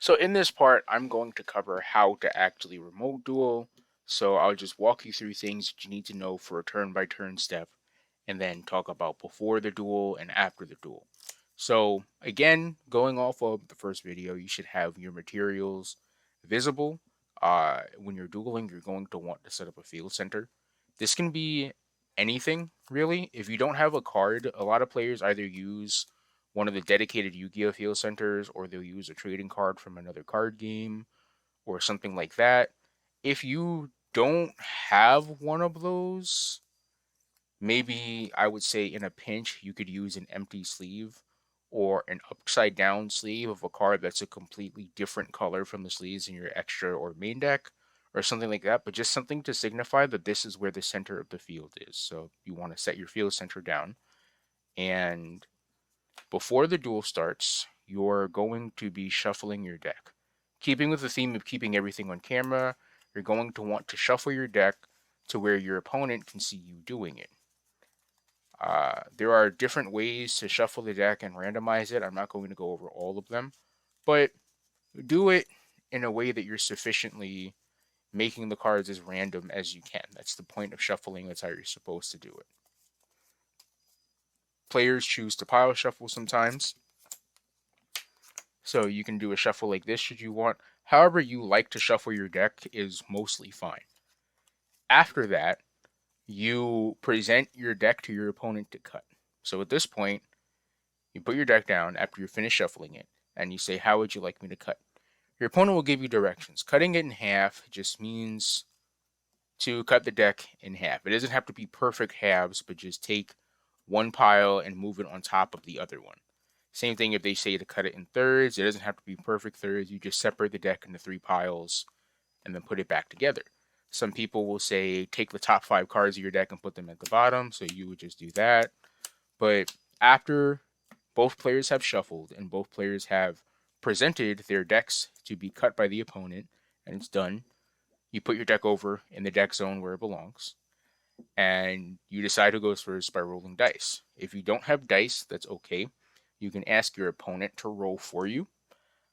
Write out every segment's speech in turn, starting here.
So in this part, I'm going to cover how to actually remote duel. So I'll just walk you through things that you need to know for a turn-by-turn step, and then talk about before the duel and after the duel. So again, going off of the first video, you should have your materials visible. When you're dueling, you're going to want to set up a field center. This can be anything, really. If you don't have a card, a lot of players either use one of the dedicated Yu-Gi-Oh field centers, or they'll use a trading card from another card game, or something like that. If you don't have one of those, maybe I would say in a pinch, you could use an empty sleeve or an upside down sleeve of a card that's a completely different color from the sleeves in your extra or main deck, or something like that, but just something to signify that this is where the center of the field is. So you want to set your field center down, and before the duel starts, you're going to be shuffling your deck. Keeping with the theme of keeping everything on camera, you're going to want to shuffle your deck to where your opponent can see you doing it. There are different ways to shuffle the deck and randomize it. I'm not going to go over all of them, but do it in a way that you're sufficiently making the cards as random as you can. That's the point of shuffling. That's how you're supposed to do it. Players choose to pile shuffle sometimes, so you can do a shuffle like this should you want. However you like to shuffle your deck is mostly fine. After that, you present your deck to your opponent to cut. So at this point, you put your deck down after you're finished shuffling it, and you say, "How would you like me to cut?" Your opponent will give you directions. Cutting it in half just means to cut the deck in half. It doesn't have to be perfect halves, but just take one pile and move it on top of the other one. Same thing if they say to cut it in thirds. It doesn't have to be perfect thirds. You just separate the deck into three piles and then put it back together. Some people will say take the top five cards of your deck and put them at the bottom, so you would just do that. But after both players have shuffled and both players have presented their decks to be cut by the opponent, and it's done, you put your deck over in the deck zone where it belongs, and you decide who goes first by rolling dice. If you don't have dice, that's okay. You can ask your opponent to roll for you.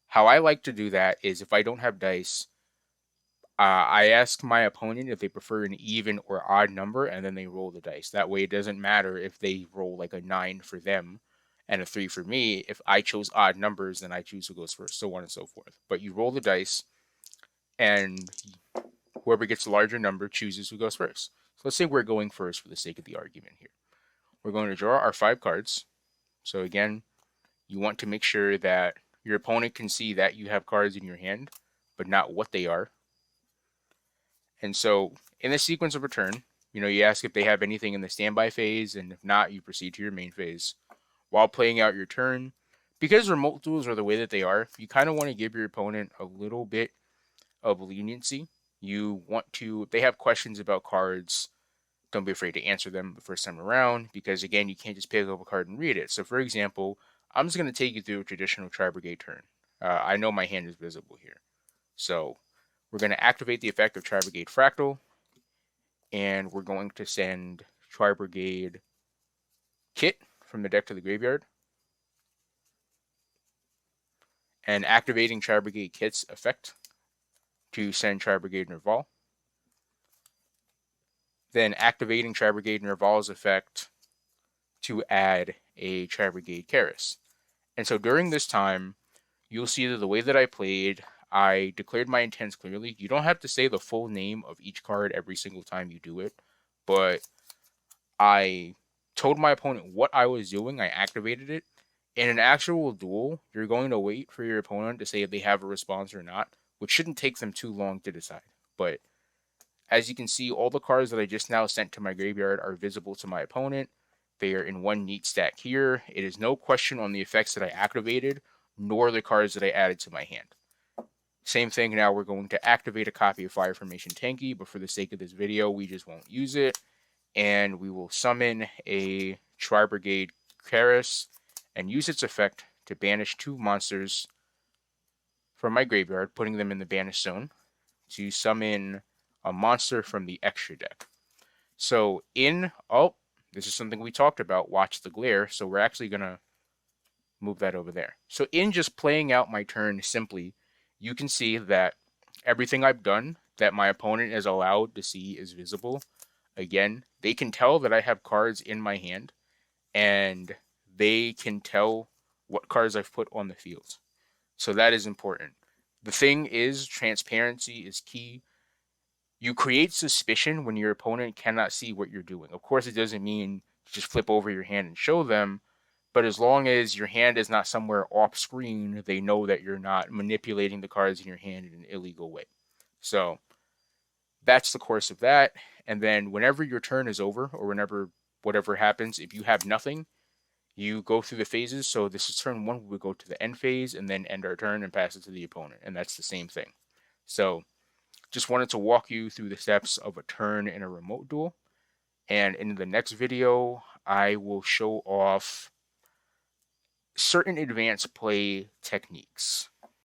How I like to do that is if I don't have dice, I ask my opponent if they prefer an even or odd number, and then they roll the dice. That way, it doesn't matter if they roll like a 9 for them and a 3 for me. If I chose odd numbers, then I choose who goes first, so on and so forth. But you roll the dice, and whoever gets the larger number chooses who goes first. So let's say we're going first for the sake of the argument here. We're going to draw our 5 cards. So again, you want to make sure that your opponent can see that you have cards in your hand, but not what they are. And so in the sequence of a turn, you ask if they have anything in the standby phase, and if not, you proceed to your main phase. While playing out your turn, because remote duels are the way that they are, you kind of want to give your opponent a little bit of leniency. You want to, if they have questions about cards, don't be afraid to answer them the first time around, because again, you can't just pick up a card and read it. So for example, I'm just going to take you through a traditional Tri-Brigade turn. I know my hand is visible here. So we're going to activate the effect of Tri-Brigade Fractal, and we're going to send Tri-Brigade Kit from the deck to the graveyard, and activating Tri-Brigade Kit's effect to send Tri-Brigade Nerval, then activating Tri-Brigade Nerval's effect to add a Tri-Brigade Karis. And so during this time, you'll see that the way that I played, I declared my intents clearly. You don't have to say the full name of each card every single time you do it, but I told my opponent what I was doing. I activated it. In an actual duel, you're going to wait for your opponent to say if they have a response or not, which shouldn't take them too long to decide. But as you can see, all the cards that I just now sent to my graveyard are visible to my opponent. They are in one neat stack here. It is no question on the effects that I activated, nor the cards that I added to my hand. Same thing now, we're going to activate a copy of Fire Formation Tanky, but for the sake of this video, we just won't use it. And we will summon a Tri-Brigade Karis and use its effect to banish 2 monsters from my graveyard, putting them in the banish zone, to summon a monster from the extra deck. So this is something we talked about, watch the glare, so we're actually going to move that over there. So in just playing out my turn simply, you can see that everything I've done that my opponent is allowed to see is visible. Again, they can tell that I have cards in my hand, and they can tell what cards I've put on the field. So that is important. The thing is, transparency is key. You create suspicion when your opponent cannot see what you're doing. Of course, it doesn't mean just flip over your hand and show them, but as long as your hand is not somewhere off screen, they know that you're not manipulating the cards in your hand in an illegal way. So that's the course of that. And then whenever your turn is over, or whenever whatever happens, if you have nothing, you go through the phases. So this is turn one, we go to the end phase and then end our turn and pass it to the opponent. And that's the same thing. So just wanted to walk you through the steps of a turn in a remote duel. And in the next video, I will show off certain advanced play techniques.